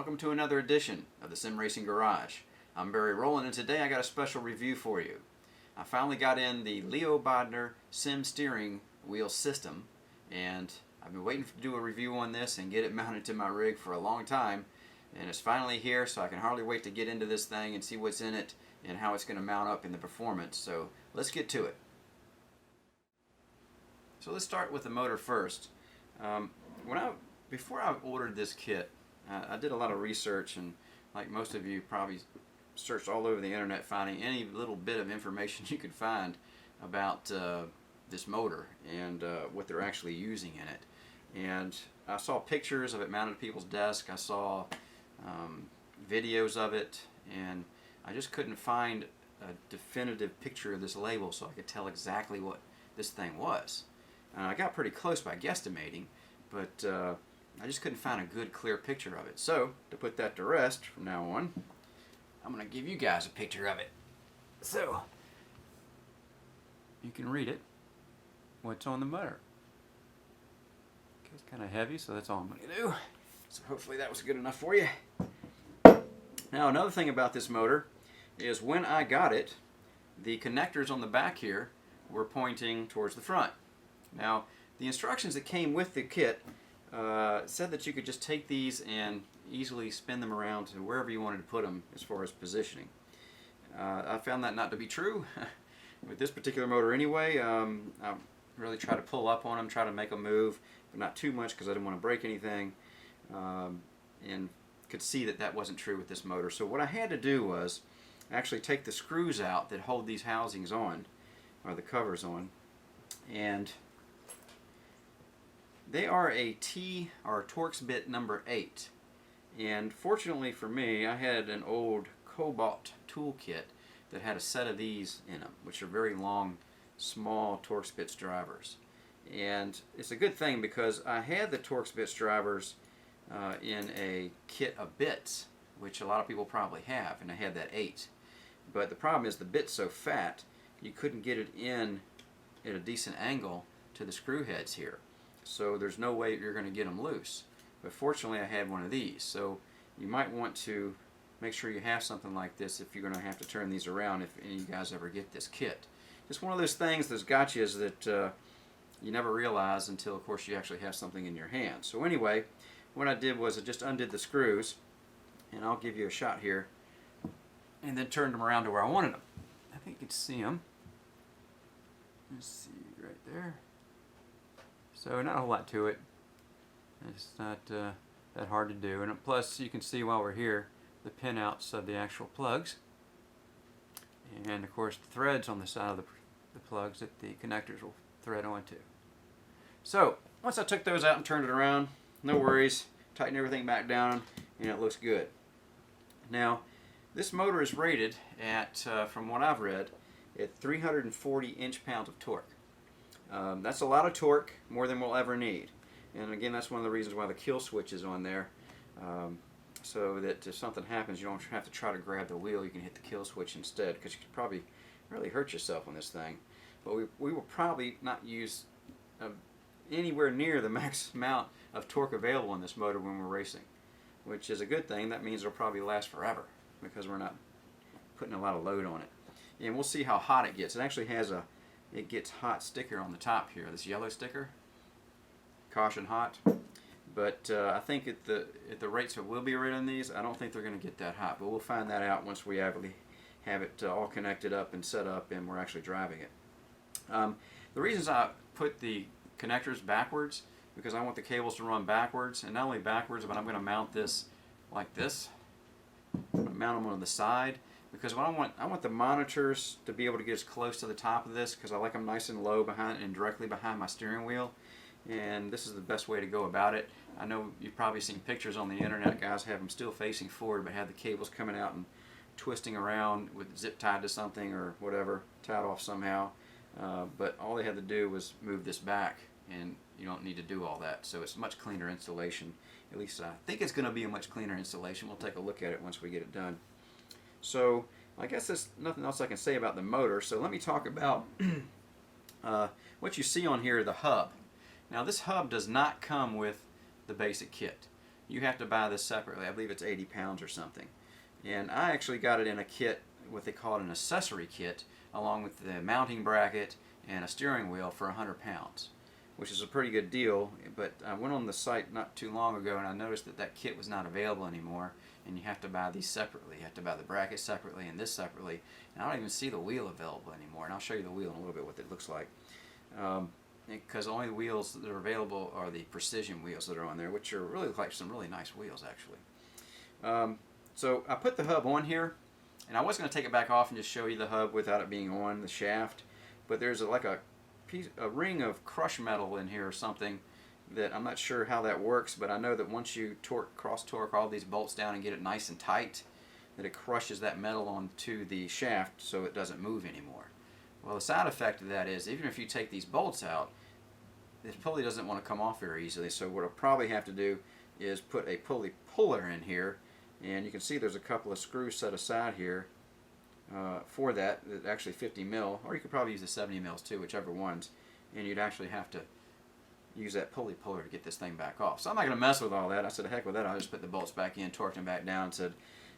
Welcome to another edition of the Sim Racing Garage. I'm Barry Rowland, and today I got a special review for you. I finally got in the Bodnar SimSteering wheel system, and I've been waiting to do a review on this and get it mounted to my rig for a long time, and it's finally here, so I can hardly wait to get into this thing and see what's in it and how it's going to mount up in the performance. So let's get to it. So let's start with the motor first. Before I ordered this kit, I did a lot of research, and like most of you probably searched all over the internet finding any little bit of information you could find about this motor and what they're actually using in it. And I saw pictures of it mounted to people's desk. I saw videos of it, and I just couldn't find a definitive picture of this label so I could tell exactly what this thing was. I got pretty close by guesstimating, but I just couldn't find a good, clear picture of it. So, to put that to rest from now on, I'm going to give you guys a picture of it. So, you can read it, what's on the motor. It's kind of heavy, so that's all I'm going to do. So hopefully that was good enough for you. Now, another thing about this motor is when I got it, the connectors on the back here were pointing towards the front. Now, the instructions that came with the kit said that you could just take these and easily spin them around to wherever you wanted to put them as far as positioning. I found that not to be true with this particular motor anyway. I really try to pull up on them, try to make them move, but not too much because I didn't want to break anything, and could see that that wasn't true with this motor. So what I had to do was actually take the screws out that hold these housings on, or the covers on, and they are a T or Torx bit number 8, and fortunately for me, I had an old Cobalt toolkit that had a set of these in them, which are very long, small Torx bits drivers. And it's a good thing because I had the Torx bits drivers in a kit of bits, which a lot of people probably have, and I had that 8. But the problem is the bit's so fat, you couldn't get it in at a decent angle to the screw heads here. So there's no way you're going to get them loose. But fortunately I had one of these. So you might want to make sure you have something like this if you're going to have to turn these around if any of you guys ever get this kit. Just one of those things that's gotchas that you never realize until of course you actually have something in your hand. So anyway, what I did was I just undid the screws, and I'll give you a shot here, and then turned them around to where I wanted them. I think you can see them. Let's see, right there. So not a whole lot to it. It's not that hard to do. And plus you can see while we're here the pinouts of the actual plugs. And of course the threads on the side of the plugs that the connectors will thread onto. So once I took those out and turned it around, no worries. Tighten everything back down and it looks good. Now this motor is rated at, from what I've read, at 340 inch-pounds of torque. That's a lot of torque, more than we'll ever need. And again, that's one of the reasons why the kill switch is on there, so that if something happens, you don't have to try to grab the wheel. You can hit the kill switch instead, because you could probably really hurt yourself on this thing. But we will probably not use anywhere near the max amount of torque available in this motor when we're racing, which is a good thing. That means it'll probably last forever because we're not putting a lot of load on it. And we'll see how hot it gets. It actually has a "It gets hot" sticker on the top here, this yellow sticker. Caution hot. But I think at the rates that we'll be running these, I don't think they're going to get that hot. But we'll find that out once we have it all connected up and set up and we're actually driving it. The reasons I put the connectors backwards, because I want the cables to run backwards, and not only backwards, but I'm going to mount this like this. I'm going to mount them on the side. Because what I want the monitors to be able to get as close to the top of this, because I like them nice and low behind and directly behind my steering wheel, and this is the best way to go about it. I know you've probably seen pictures on the internet, guys have them still facing forward but have the cables coming out and twisting around with zip tied to something or whatever, tied off somehow, but all they had to do was move this back, and you don't need to do all that. So it's a much cleaner installation. At least I think it's going to be a much cleaner installation. We'll take a look at it once we get it done. So I guess there's nothing else I can say about the motor, so let me talk about what you see on here, the hub. Now this hub does not come with the basic kit. you have to buy this separately. I believe it's 80 pounds or something. And I actually got it in a kit, what they call an accessory kit, along with the mounting bracket and a steering wheel for 100 pounds, which is a pretty good deal. But I went on the site not too long ago and I noticed that that kit was not available anymore, and you have to buy these separately. You have to buy the bracket separately and this separately. And I don't even see the wheel available anymore, and I'll show you the wheel in a little bit what it looks like. Because only the wheels that are available are the precision wheels that are on there, which are really like some really nice wheels actually. So I put the hub on here, and I was going to take it back off and just show you the hub without it being on the shaft, but there's like a ring of crush metal in here or something that I'm not sure how that works, but I know that once you cross torque all these bolts down and get it nice and tight, that it crushes that metal onto the shaft so it doesn't move anymore. Well, the side effect of that is even if you take these bolts out, the pulley doesn't want to come off very easily, so what I'll probably have to do is put a pulley puller in here, and you can see there's a couple of screws set aside here for that, actually 50 mil, or you could probably use the 70 mils too, whichever ones, and you'd actually have to use that pulley puller to get this thing back off. So I'm not going to mess with all that. I said, heck with that, I'll just put the bolts back in, torqued them back down, and said,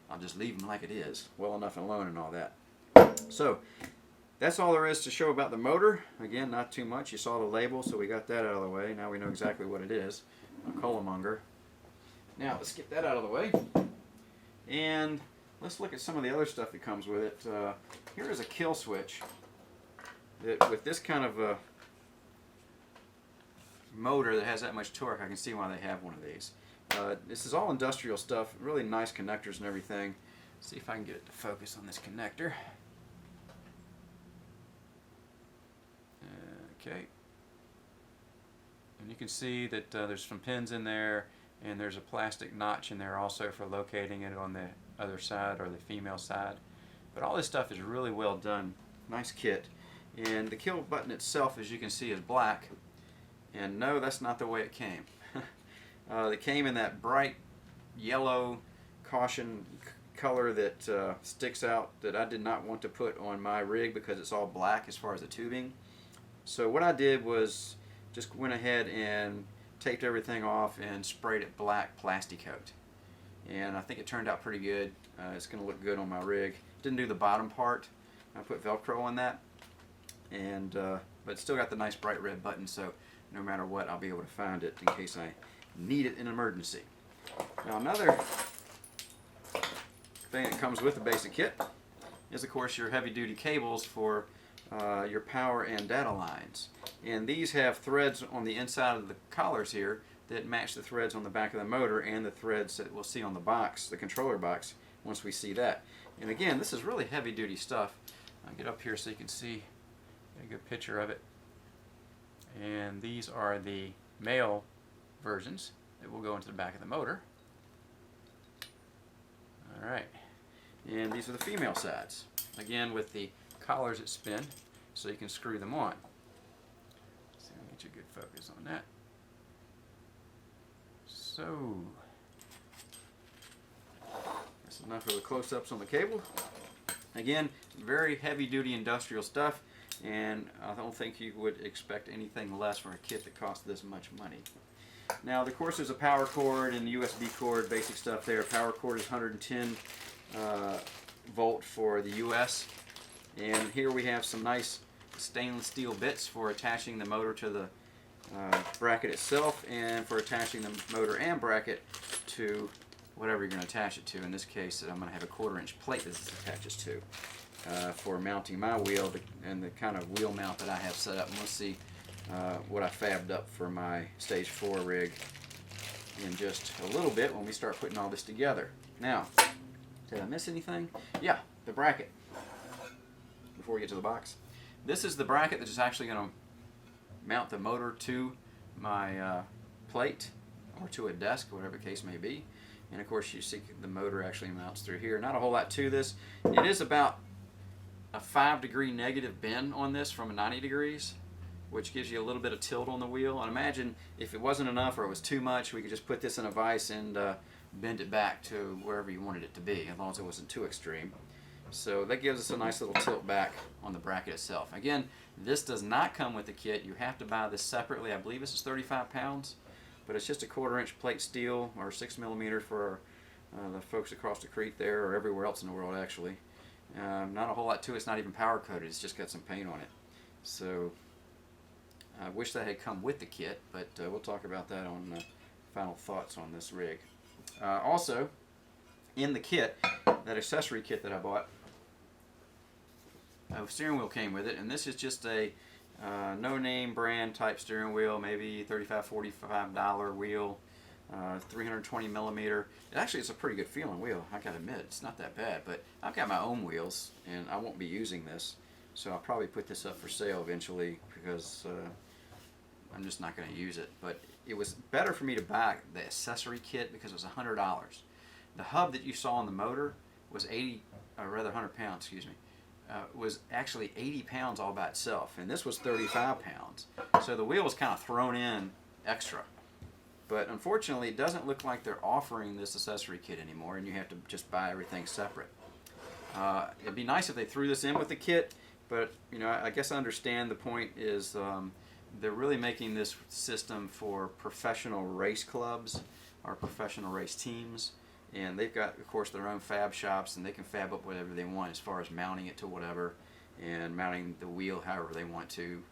I'll just leave them like it is, well enough and alone and all that. So that's all there is to show about the motor. Again, not too much. You saw the label, so we got that out of the way. Now we know exactly what it is, a coalamonger. Now let's get that out of the way. And let's look at some of the other stuff that comes with it. Here is a kill switch that with this kind of a motor that has that much torque, I can see why they have one of these. This is all industrial stuff, really nice connectors and everything. Let's see if I can get it to focus on this connector. Okay. And you can see that there's some pins in there, and there's a plastic notch in there also for locating it on the other side or the female side. But all this stuff is really well done. Nice kit. And the kill button itself, as you can see, is black. And no, that's not the way it came. It came in that bright yellow caution color that sticks out, that I did not want to put on my rig because it's all black as far as the tubing. So what I did was just went ahead and taped everything off and sprayed it black Plasticoat. And I think it turned out pretty good. It's going to look good on my rig. Didn't do the bottom part. I put Velcro on that. And but it's still got the nice bright red button, so no matter what, I'll be able to find it in case I need it in an emergency. Now another thing that comes with the basic kit is, of course, your heavy-duty cables for your power and data lines. And these have threads on the inside of the collars here that match the threads on the back of the motor and the threads that we'll see on the box, the controller box, once we see that. And again, this is really heavy-duty stuff. I'll get up here so you can see a good picture of it. And these are the male versions that will go into the back of the motor. Alright. And these are the female sides. Again, with the collars that spin, so you can screw them on. So let me get you a good focus on that. So, that's enough of the close-ups on the cable. Again, very heavy-duty industrial stuff, and I don't think you would expect anything less for a kit that costs this much money. Now, of course, there's a power cord and USB cord, basic stuff there. Power cord is 110 volt for the US. And here we have some nice stainless steel bits for attaching the motor to the bracket itself, and for attaching the motor and bracket to whatever you're going to attach it to. In this case, I'm going to have a 1/4-inch plate that this attaches to for mounting my wheel and the kind of wheel mount that I have set up. And we'll see what I fabbed up for my Stage 4 rig in just a little bit when we start putting all this together. Now, did I miss anything? Yeah, the bracket. Before we get to the box. This is the bracket that is actually going to mount the motor to my plate or to a desk, whatever the case may be. And of course you see the motor actually mounts through here. Not a whole lot to this. It is about a 5-degree negative bend on this from 90 degrees, which gives you a little bit of tilt on the wheel. And imagine if it wasn't enough or it was too much, we could just put this in a vise and bend it back to wherever you wanted it to be, as long as it wasn't too extreme. So that gives us a nice little tilt back on the bracket itself. Again, this does not come with the kit. You have to buy this separately. I believe this is 35 pounds. but it's just a 1/4-inch plate steel, or 6mm for the folks across the creek there, or everywhere else in the world actually. Not a whole lot to it. It's not even powder coated. It's just got some paint on it. So I wish that had come with the kit, but we'll talk about that on final thoughts on this rig. Also, in the kit, that accessory kit that I bought, a steering wheel came with it, and this is just a no-name brand type steering wheel, maybe $35, $45 wheel, 320mm. Actually, it's a pretty good feeling wheel, I gotta admit. It's not that bad, but I've got my own wheels, and I won't be using this, so I'll probably put this up for sale eventually, because I'm just not going to use it. But it was better for me to buy the accessory kit because it was $100. The hub that you saw on the motor was 100 pounds, excuse me, was actually 80 pounds all by itself, and this was 35 pounds. So the wheel was kind of thrown in extra. But unfortunately, it doesn't look like they're offering this accessory kit anymore, and you have to just buy everything separate. It'd be nice if they threw this in with the kit, but you know, I guess I understand the point is they're really making this system for professional race clubs or professional race teams, and they've got, of course, their own fab shops, and they can fab up whatever they want as far as mounting it to whatever and mounting the wheel however they want to.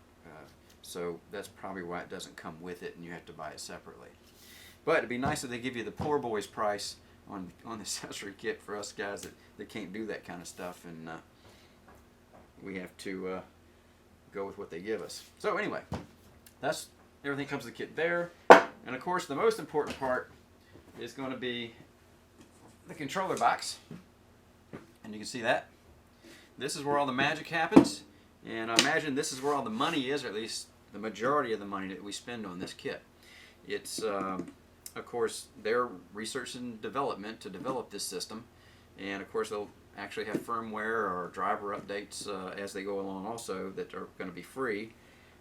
So that's probably why it doesn't come with it and you have to buy it separately. But it'd be nice if they give you the poor boy's price on the accessory kit for us guys that can't do that kind of stuff, and we have to go with what they give us. So anyway, that's everything comes with the kit there. And of course, the most important part is going to be the controller box. And you can see that. This is where all the magic happens. And I imagine this is where all the money is, or at least the majority of the money that we spend on this kit. It's, of course, their research and development to develop this system. And of course, they'll actually have firmware or driver updates as they go along also that are going to be free.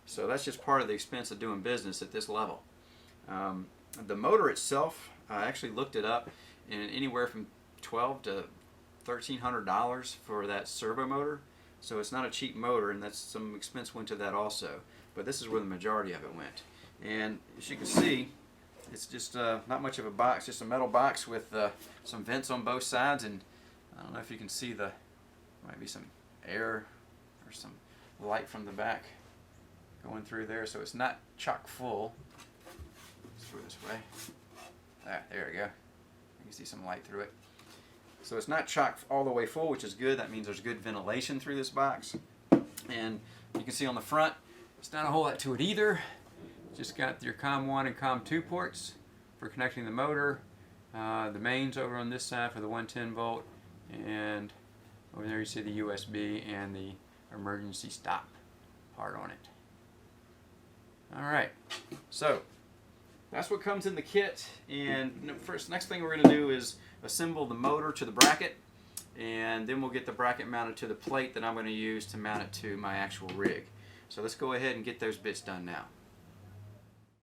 So that's just part of the expense of doing business at this level. The motor itself, I actually looked it up, and anywhere from $1,200 to $1,300 for that servo motor. So it's not a cheap motor, and that's some expense went to that also. But this is where the majority of it went. And as you can see, it's just not much of a box, just a metal box with some vents on both sides, and I don't know if you can see might be some air or some light from the back going through there, so it's not chock full. Let's go this way. There we go. You can see some light through it. So it's not chock all the way full, which is good. That means there's good ventilation through this box. And you can see on the front, it's not a whole lot to it either. Just got your COM1 and COM2 ports for connecting the motor. The mains over on this side for the 110 volt, and over there you see the USB and the emergency stop part on it. Alright, so that's what comes in the kit, and next thing we're going to do is assemble the motor to the bracket, and then we'll get the bracket mounted to the plate that I'm going to use to mount it to my actual rig. So let's go ahead and get those bits done now.